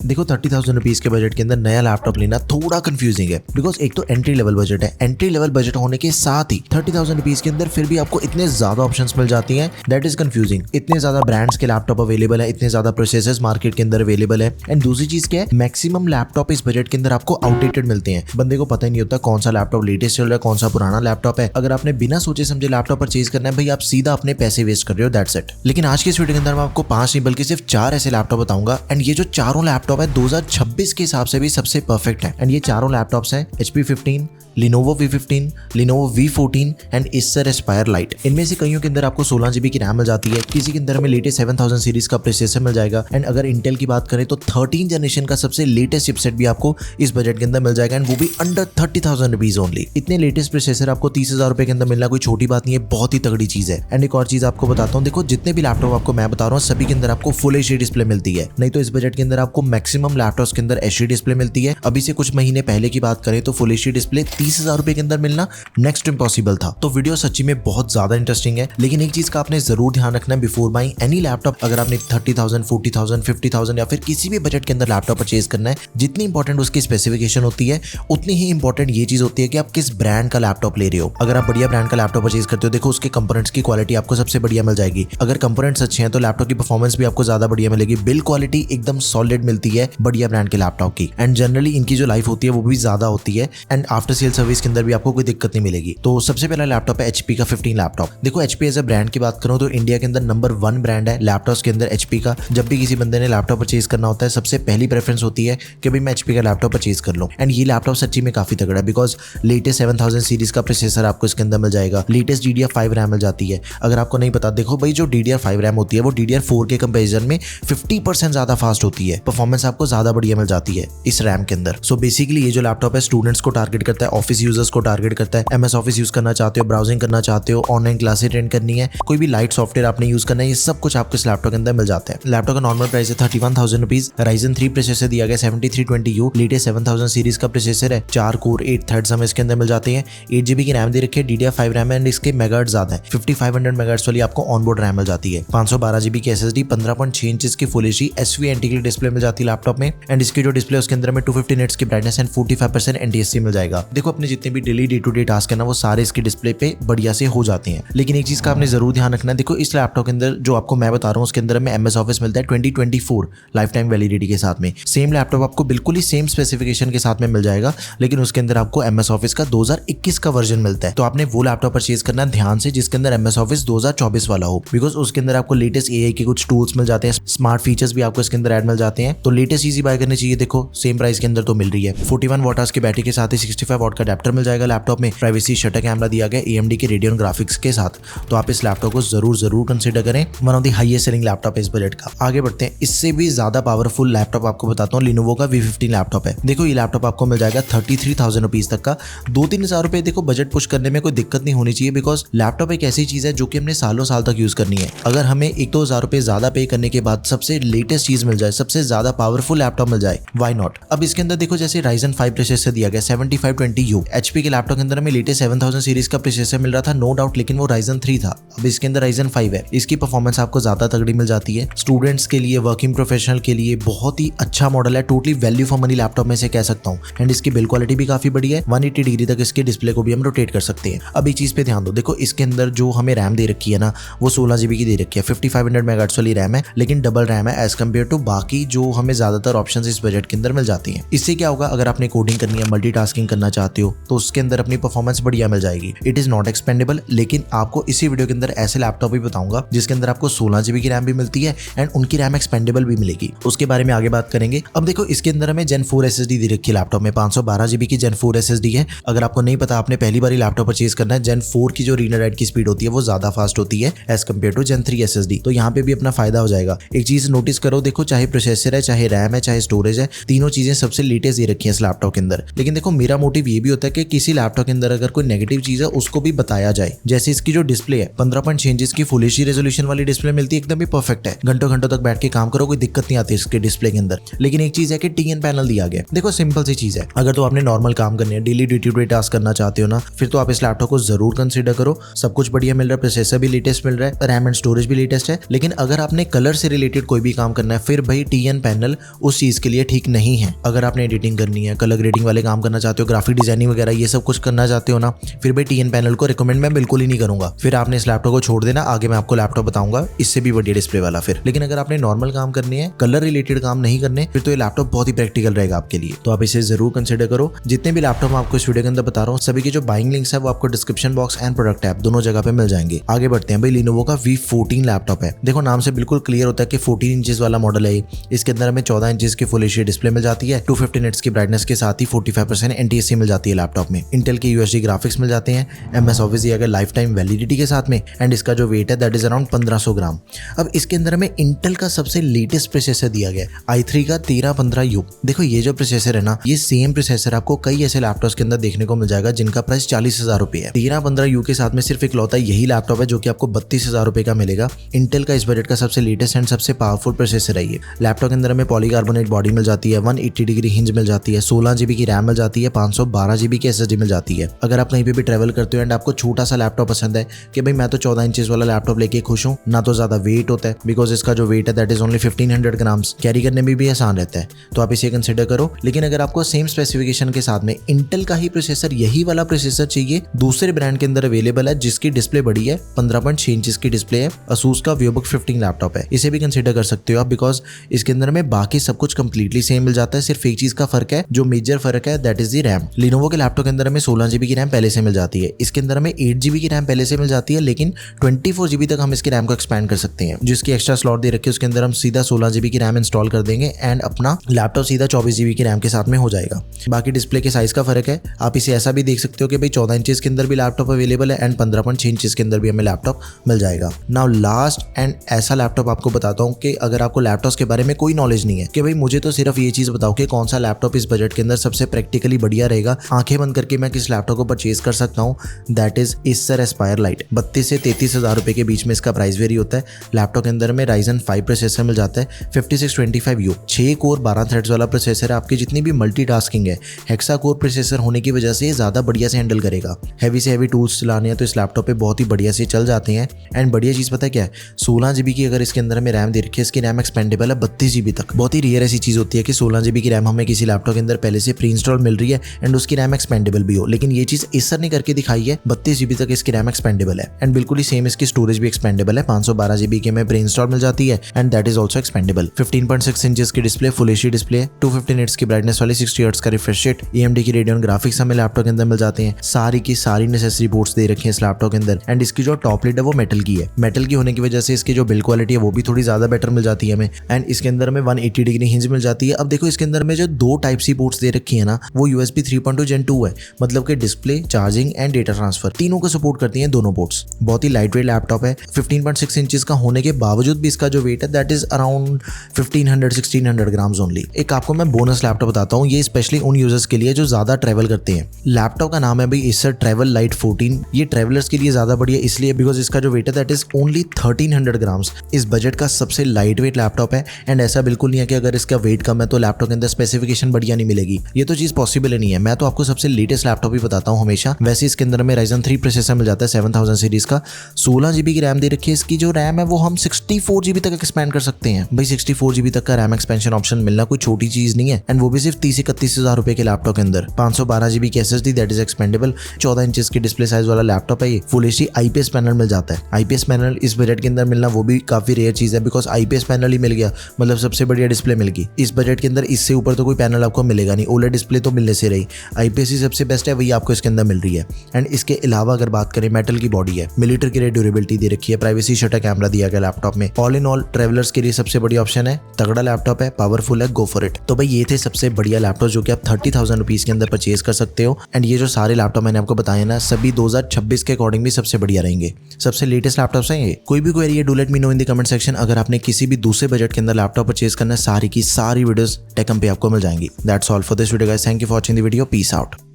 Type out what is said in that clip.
देखो 30,000 रुपीज के बजट के अंदर नया लैपटॉप लेना थोड़ा कंफ्यूजिंग है, बिकॉज एक तो एंट्री लेवल बजट है। एंट्री लेवल बजट होने के साथ ही 30,000 रुपीज के अंदर फिर भी आपको इतने ज्यादा ऑप्शंस मिल जाती हैं, दैट इज कंफ्यूजिंग। इतने ज्यादा ब्रांड्स के लैपटॉप अवेलेबल है, इतने ज्यादा प्रोसेसर्स मार्केट के अंदर अवेलेबल है। एंड दूसरी चीज क्या है, मैक्सिमम लैपटॉप इस बजट के अंदर आपको आउटडेटेड मिलते हैं। बंदे को पता ही नहीं होता कौन सा लैपटॉप लेटेस्ट चल रहा है, कौन सा पुराना लैपटॉप है। अगर आपने बिना सोचे समझे लैपटॉप परचेज करना है भाई, आप सीधा अपने पैसे वेस्ट कर रहे हो, दैट्स इट। लेकिन आज की इस वीडियो के अंदर मैं आपको 5 नहीं बल्कि सिर्फ 4 ऐसे लैपटॉप बताऊंगा। एंड ये जो चारों लैपटॉप है 2026 के हिसाब से भी सबसे परफेक्ट है। एंड ये चारों लैपटॉप्स हैं HP 15, Lenovo V15, Lenovo V14 and Acer Aspire Lite। इनमें से कईयों के अंदर आपको 16 GB की रैम मिल जाती है, किसी के अंदर हमें लेटेस्ट 7000 सीरीज का प्रोसेसर मिल जाएगा। एंड अगर इंटेल की बात करें तो 13 जनरेशन का सबसे लेटेस्ट चिपसेट भी आपको इस बजट के अंदर मिल जाएगा, एंड वो भी अंडर 30,000 रुपीज ओनली। इतने लेटेस्ट प्रोसेसर आपको 30,000 रुपए के अंदर मिलना कोई छोटी बात नहीं है, बहुत ही तगड़ी चीज है। एंड एक और चीज आपको बताता हूँ, देखो जितने भी लैपटॉप आपको मैं बता रहा हूँ सभी के अंदर आपको फुल HD डिस्प्ले मिलती है। नहीं तो इस बजट के अंदर आपको मैक्सिमम लैपटॉप्स के अंदर HD डिस्प्ले मिलती है। अभी से कुछ महीने पहले की बात करें तो फुल HD डिस्प्ले 30,000 रुपए के अंदर मिलना नेक्स्ट इम्पॉसिबल था। तो वीडियो सच्ची में बहुत ज्यादा इंटरेस्टिंग है, लेकिन एक चीज का आपने जरूर ध्यान रखना है बिफोर बाइंग एनी लैपटॉप। अगर आपने 30,000, 40,000, 50,000 या फिर किसी भी बजट के अंदर लैपटॉप परचेज करना है, जितनी इंपॉर्टेंट उसकी स्पेसिफिकेशन होती है उतनी ही इंपॉर्टेंट ये चीज होती है कि आप किस ब्रांड का लैपटॉप ले रहे हो। अगर आप बढ़िया ब्रांड का लैपटॉप परचेज करते हो, देखो उसके कंपोनेंट्स की क्वालिटी आपको सबसे बढ़िया मिल जाएगी। अगर कंपोनेंट्स अच्छे हैं तो लैपटॉप की परफॉर्मेंस भी आपको ज्यादा बढ़िया मिलेगी। बिल्ड क्वालिटी एकदम सॉलिड मिलती है बढ़िया ब्रांड के लैपटॉप की। एंड जनरली इनकी जो लाइफ होती है वो भी ज्यादा होती है, एंड आफ्टर सेल सर्विस के अंदर भी आपको कोई दिक्कत नहीं मिलेगी। तो सबसे पहला लैपटॉप है HP का 15 लैपटॉप। देखो HP एज अ ब्रांड की बात करूं तो इंडिया के अंदर नंबर 1 ब्रांड है लैपटॉप्स के अंदर HP का। जब भी किसी बंदे ने लैपटॉप परचेज करना होता है सबसे पहली प्रेफरेंस होती है कि भाई मैं HP का लैपटॉप परचेज कर लूं। एंड ये लैपटॉप सच्ची में काफी तगड़ा है, बिकॉज लेटेस्ट 7000 सीरीज का प्रोसेसर आपको इसके अंदर मिल जाएगा, लेटेस्ट DDR5 रैम मिल जाती है। अगर आपको नहीं पता, देखो भाई जो DDR5 रैम होती है वो DDR4 के कंपेरिजन में 50% ज्यादा फास्ट होती है, परफॉर्मेंस आपको ज्यादा बढ़िया मिल जाती है इस रैम के अंदर। सो बेसिकली ये जो लैपटॉप है स्टूडेंट्स को टारगेट करता है, ऑफिस यूजर्स को टारगेट करता है। MS ऑफिस यूज करना चाहते हो, ब्राउजिंग करना चाहते हो, ऑनलाइन क्लासेस अटेंड करनी है, कोई भी लाइट सॉफ्टवेयर आपने यूज करना है, ये सब कुछ आपको इस लैपटॉप के अंदर मिल जाता है। लैपटॉप का नॉर्मल प्राइस है 31,000 रुपीज। Ryzen 3 प्रोसेसर दिया गया 7320U, लेटेस्ट 7000 सीरीज का प्रोसेसर है, 4 कोर 8 थ्रेड्स हमें इसके अंदर मिल जाते हैं। 8 GB की रैम दे रखी है, DDR5 रैम है, एंड इसके मेगाहर्ट्ज ज्यादा है, 5500 मेगाहर्ट्ज वाली आपको ऑनबोर्ड रैम मिल जाती है। 512 GB की SSD, 15.6 इंच की full HD SV anti click display मिल जाती है लैपटॉप में। एंड इसकी जो डिस्प्ले उसके अंदर में 250 निट्स की ब्राइटनेस एंड 45% NTSC मिल जाएगा। देखो अपने जितने भी daily day to day task है ना वो सारे इसकी डिस्प्ले पे बढ़िया से हो जाते हैं। लेकिन एक चीज का आपने जरूर ध्यान रखना है, देखो इस लैपटॉप के अंदर जो आपको मैं बता रहा हूँ उसके अंदर में MS ऑफिस मिलता है 2024 लाइफ टाइम वैलिडिटी के साथ में। सेम लैपटॉप आपको बिल्कुल ही सेम स्पेसिफिकेशन के साथ में मिल जाएगा, लेकिन उसके अंदर आपको MS ऑफिस का 2021 का वर्जन मिलता है। तो आपने वो लैपटॉप परचेज करना है ध्यान से जिसके अंदर MS ऑफिस 2024 वाला हो, बिकॉज उसके अंदर आपको लेटेस्ट AI के कुछ टूल्स मिल जाते हैं, स्मार्ट फीचर्स भी आपको इसके अंदर ऐड मिल जाते हैं। तो लेटेस्ट चीज बाय करनी चाहिए। देखो सेम प्राइस के अंदर तो मिल रही है। 41 वॉट की बैटरी के साथ ही 65 वॉट का अडेप्टर मिल जाएगा लैपटॉप में। प्राइवेसी शटर कैमरा दिया गया AMD के रेडियन ग्राफिक्स के साथ। तो आप इस लैपटॉप को जरूर कंसीडर करें, one of the highest selling laptop है इस बजट का। आगे बढ़ते हैं, इससे भी ज्यादा पावरफुल लैपटॉप आपको बताता हूँ, Lenovo का V15 लैपटॉप है। देखो ये लैपटॉप आपको मिल जाएगा 33,000 रुपीज तक का। 2-3 हजार रुपए देखो बजट पुश करने में कोई दिक्कत नहीं होनी चाहिए, बिकॉज लैपटॉप एक ऐसी चीज है जो कि हमने सालों साल तक यूज करनी है। अगर हमें 1-2 हजार रुपए ज्यादा पे करने के बाद सबसे लेटेस्ट चीज मिल जाए, सबसे ज्यादा पावरफुल लैपटॉप मिल जाए, व्हाई नॉट। अब इसके अंदर देखो जैसे Ryzen 5 प्रोसेसर दिया गया 7520U, HP के लैपटॉप के अंदर हमें लेटेस्ट 7000 सीरीज का प्रोसेसर मिल रहा था नो डाउट, लेकिन वो Ryzen 3 था। अब इसके अंदर Ryzen 5 है, इसकी परफॉर्मेंस आपको ज्यादा तगड़ी मिल जाती है। स्टूडेंट्स के लिए, वर्किंग प्रोफेशनल के लिए बहुत ही अच्छा मॉडल है, totally value for money laptop में से कह सकता हूँ। एंड इसकी बिल्ड क्वालिटी भी काफी बढ़िया है, 180 डिग्री तक इसके डिस्प्ले को भी हम रोटेट कर सकते हैं। अब एक चीज पे ध्यान दो, देखो इसके अंदर जो हमें रैम दे रखी है ना वो 16 GB की दे रखी है, 5500 मेगाहर्ट्ज वाली रैम है, लेकिन डबल रैम है एज कम्पेयर टू बाकी जो हमें ज्यादातर ऑप्शंस इस बजट के अंदर मिल जाती हैं। इससे क्या होगा, अगर आपने कोडिंग करनी है, मल्टीटास्किंग करना चाहते हो तो उसके अंदर अपनी परफॉर्मेंस बढ़िया मिल जाएगी। इट इज नॉट एक्सपेंडेबल, लेकिन आपको इसी वीडियो के अंदर ऐसे लैपटॉप भी बताऊंगा जिसके अंदर आपको 16 GB की रैम भी मिलती है एंड उनकी रैम एक्सपेंडेबल भी मिलेगी, उसके बारे में आगे बात करेंगे। अब देखो इसके अंदर हमें Gen 4 SSD दे रखी है लैपटॉप में, 512 GB की Gen 4 SSD है। अगर आपको नहीं पता, आपने पहली बार लैपटॉप परचेज करना है, Gen 4 की जो रीड राइट की स्पीड होती है वो ज्यादा फास्ट होती है as compared to Gen 3 SSD। तो यहाँ पे भी अपना फायदा हो जाएगा। एक चीज नोटिस करो, देखो चाहे प्रोसेसर है, चाहे रैम है, चाहे स्टोरेज है, तीनों चीजें सबसे लेटेस्ट दे रखी है इस लैपटॉप के अंदर। लेकिन देखो मेरा मोटिव ये भी भी होता है कि किसी लैपटॉप के अंदर अगर कोई नेगेटिव चीज है उसको भी बताया जाए। जैसे इसकी जो डिस्प्ले है 15.6 इंच की फुल एचडी रेजोल्यूशन वाली डिस्प्ले मिलती है, एकदम ही परफेक्ट है, घंटों घंटों तक बैठ के काम करो, कोई दिक्कत नहीं आती इसके डिस्प्ले के अंदर। लेकिन एक चीज है कि टीएन पैनल दिया गया। देखो सिंपल सी चीज है, अगर तो आपने नॉर्मल काम करने हैं, daily day to day task करना चाहते हो ना, फिर तो आप इस लैपटॉप को जरूर कंसीडर करो। सब कुछ बढ़िया मिल रहा है, प्रोसेसर भी लेटेस्ट मिल रहा है, रैम एंड स्टोरेज भी लेटेस्ट है। लेकिन अगर आपने कलर से रिलेटेड कोई भी काम करना है, फिर भाई टीएन पैनल उस चीज के लिए ठीक नहीं है। अगर आपने एडिटिंग करनी है, कलर ग्रेडिंग वाले काम करना चाहते हो, ग्राफिक डिजाइनिंग वगैरह ये सब कुछ करना चाहते हो ना, फिर भाई टीएन पैनल को रिकमेंड मैं बिल्कुल ही नहीं करूंगा। फिर आपने इस लैपटॉप को छोड़ देना, आगे मैं आपको लैपटॉप बताऊंगा इससे भी बढ़िया डिस्प्ले वाला फिर। लेकिन अगर आपने नॉर्मल काम करने हैं, कलर रिलेटेड काम नहीं करने, फिर तो ये लैपटॉप बहुत ही प्रैक्टिकल रहेगा आपके लिए। तो आप इसे जरूर कंसिडर करो। जितने भी लैपटॉप मैं आपको इस वीडियो के अंदर बता रहा हूँ, सभी के जो बाइंग लिंक्स है वो आपको description box and product app दोनों जगह पे मिल जाएंगे। आगे बढ़ते हैं भाई। Lenovo का V14 लैपटॉप है। देखो नाम से बिल्कुल क्लियर होता है कि 14 इंचेस वाला मॉडल है। इसके अंदर हमें 14 इंचेस की फुल एचडी डिस्प्ले मिल जाती है, 250 निट्स की ब्राइटनेस के साथ ही 45% NTSC मिल जाती है लैपटॉप में। इंटेल के UHD ग्राफिक्स मिल जाते हैं, MS ऑफिस दिया गया लाइफ टाइम वैलिडिटी के साथ में, एंड इसका जो वेट है दैट इज अराउंड 1500 ग्राम। अब इसके अंदर हमें इंटेल का सबसे लेटेस्ट प्रोसेसर दिया गया है, i3 का 1315U। देखो ये जो प्रोसेसर है ना, ये सेम प्रोसेसर आपको कई ऐसे लैपटॉप्स के अंदर देखने को मिल जाएगा जिनका प्राइस 40,000 रुपए है। 1315U के साथ में सिर्फ इकलौता यही लैपटॉप है जो कि आपको 32,000 रुपए का मिलेगा। इंटेल का इस बजट का सबसे लेटेस्ट एंड सबसे पावरफुल प्रोसेसर है ये। लैपटॉप के अंदर हमें पॉलीकार्बोनेट बॉडी मिल जाती है, 180 डिग्री हिंज मिल जाती है, 16 GB की रैम मिल जाती है, 512 GB की SSD मिल जाती है। अगर आप कहीं पे भी ट्रैवल करते हो एंड आपको छोटा सा लैपटॉप पसंद है कि भाई मैं तो 14 इंचेस वाला लैपटॉप लेके खुश हूँ, ना तो ज्यादा वेट होता है, बिकॉज इसका जो वेट है that is only 1500 grams, carry करने में भी आसान रहता है, तो आप इसे कंसिडर करो। लेकिन अगर आपको सेम स्पेसिफिकेशन के साथ में इंटेल का ही प्रोसेसर, यही वाला प्रोसेसर चाहिए, दूसरे ब्रांड के अंदर अवेलेबल है जिसकी डिस्प्ले बड़ी है, 15.6 इंचेस की डिस्प्ले है, Asus का VivoBook 15 लैपटॉप है, इसे भी कंसिडर कर सकते हो आप, बिकॉज इसके अंदर में बाकी सब कुछ कंप्लीटली सेम मिल जाता है। सिर्फ एक चीज का फर्क है, जो मेजर फर्क है that is the RAM. Lenovo के लैपटॉप के अंदर हमें 16 GB की रैम पहले से मिल जाती है, इसके अंदर हमें 8 GB की रैम पहले से मिल जाती है, लेकिन 24 GB तक हम इसकी रैम को एक्सपैंड कर सकते हैं। जिसकी एक्स्ट्रा स्लॉट दे रखे उसके अंदर हम सीधा 16 GB की रैम इंस्टॉल कर देंगे एंड अपना लैपटॉप सीधा 24 GB की रैम के साथ में हो जाएगा। बाकी डिस्प्ले के साइज का फर्क है, आप इसे ऐसा भी देख सकते हो कि भाई 14 इंचेस के अंदर भी लैपटॉप अवेलेबल है एंड 15.6 इंचेस के अंदर भी हमें लैपटॉप मिल जाएगा। नाउ लास्ट एंड ऐसा लैपटॉप आपको बताता हूँ कि अगर आपको लैपटॉप्स के बारे में कोई नॉलेज नहीं है कि भाई मुझे तो सिर्फ ये चीज बताओ कि कौन सा लैपटॉप इस बजट के अंदर सबसे प्रैक्टिकली बढ़िया रहेगा, आंखें बंद करके मैं किस लैपटॉप को परचेज कर सकता हूँ, that is Acer Aspire Lite। 32 से 33,000 रुपए के बीच में इसका प्राइस वेरी होता है। लैपटॉप के अंदर में Ryzen 5 प्रोसेसर मिल जाता है, 5625U, 6 कोर 12 थ्रेड्स वाला प्रोसेसर है। आपकी जितनी भी मल्टीटास्किंग है, हेक्सा कोर प्रोसेसर होने की वजह से ज्यादा बढ़िया से हैंडल करेगा। हैवी से हैवी टूल्स चलाने हैं तो इस लैपटॉप पे बहुत ही बढ़िया से चल जाते हैं। एंड बढ़िया चीज पता है क्या है, 16 GB की अगर इसके अंदर में रैम दे रखी है, इसकी रैम एक्सपेंडेबल है 32 GB तक। बहुत ही रेयर ऐसी चीज होती है कि 16 GB की रैम हमें किसी लैपटॉप के अंदर पहले से प्री इंस्टॉल मिल रही है एंड उसकी रैम एक्सपेंडेबल भी हो, लेकिन ये चीज Acer ने करके दिखाई है। 32 GB तक इसकी रैम एक्सपेंडेबल है एंड बिल्कुल ही सेम इसकी स्टोरेज भी एक्सपेंडेबल है, 512 GB की में प्री इंस्टॉल मिल जाती है and that is also expendable. 15.6 inches की display, full HD display, 250 nits की ब्राइटनेस वाली, 60 हर्ट्ज का रिफ्रेश रेट, AMD की रेडियन ग्राफिक्स हमें लैपटॉप के अंदर मिल जाते हैं। सारी की सारी नेसेसरी पोर्ट्स दे रखे हैं इस लैपटॉप के अंदर एंड इसकी जो टॉप लिड है वो मेटल की है। मेटल की होने की वजह से इसकी जो बिल्ड क्वालिटी है वो भी थोड़ी ज्यादा बेटर मिल जाती है हमें एंड इसके अंदर में 180 डिग्री हिंज मिल जाती है। अब देखो इसके अंदर में जो दो टाइप सी पोर्ट्स दे रखी है ना, वो USB 3.2 Gen 2 है, मतलब कि display, charging and data transfer तीनों को सपोर्ट करती हैं दोनों पोर्ट्स। बहुत ही लाइट वेट लैपटॉप है। 15.6 इंचेस का होने के बावजूद भी इसका जो वेट है that is around 1500-1600 grams only. एक आपको मैं बोनस लैपटॉप बताता हूँ, ये स्पेशली उन यूजर्स के लिए जो ज्यादा ट्रैवल करते हैं। लैपटॉप का नाम है भाई Acer Travel Lite 14। ये ट्रैवलर्स के लिए ज्यादा बढ़िया इसलिए बिकॉज इसका जो वेट है दैट इज ओनली 1300 ग्राम्स। इस बजट का सबसे लाइट वेट लैपटॉप है एंड ऐसा बिल्कुल नहीं है कि अगर इसका वेट कम है तो लैपटॉप के अंदर स्पेसिफिकेशन बढ़िया नहीं मिलेगी, ये तो चीज पॉसिबल ही नहीं है। मैं तो आपको सबसे लेटेस्ट लैपटॉप ही बताता हूँ हमेशा। वैसे इसके अंदर में Ryzen 3 प्रोसेसर मिल जाता है 7000 सीरीज का, 16 GB की रैम दे रखी है। इसकी जो रैम है वो हम 64 GB तक एक्सपेंड कर सकते हैं। भाई 64 GB तक का रैम एक्सपेंशन ऑप्शन मिलना कोई छोटी चीज नहीं है एंड वो भी सिर्फ 30-31,000 रुपए के लैपटॉप के अंदर। 512 GB की SSD that is expandable, 14 inches की डिस्प्ले साइज वाला लैपटॉप है ये। फुल एचडी IPS पैनल मिल जाता है। IPS पैनल इस बजट के अंदर मिलना वो भी काफी रेयर चीज है, बिकॉज IPS पैनल ही मिल गया मतलब सबसे बढ़िया डिस्प्ले मिल गई इस बजट के अंदर। इससे ऊपर तो कोई पैनल आपको मिलेगा नहीं। OLED डिस्प्ले तो मिलने से रही, IPS ही सबसे बेस्ट है, वही आपको इसके अंदर मिल रही है। एंड इसके अलावा अगर बात करें, मेटल की बॉडी है, मिलीमीटर की ड्यूरेबिलिटी दे रखी है, प्राइवेसी शटर कैमरा दिया गया लैपटॉप में। ऑल इन ऑल ट्रैवलर्स के लिए सबसे बढ़िया ऑप्शन है, तगड़ा लैपटॉप है, पावरफुल है, गो फॉर इट। तो भाई ये थे सबसे बढ़िया लैपटॉप जो कि आप 30,000 रुपीज के अंदर परचेज कर सकते हो। एंड ये जो सारे लैपटॉप मैंने आपको बताए ना, सभी 2026 के अकॉर्डिंग भी सबसे बढ़िया रहेंगे, सबसे लेटेस्ट लैपटॉप्स हैं ये। कोई भी क्वेरी है do let me know in the comment section. अगर आपने किसी भी दूसरे बजट के अंदर लैपटॉप परचेज करना है, सारी की सारी वीडियोस टेकम पे आपको मिल जाएंगी। That's all for this video guys, thank you for watching the video, peace out.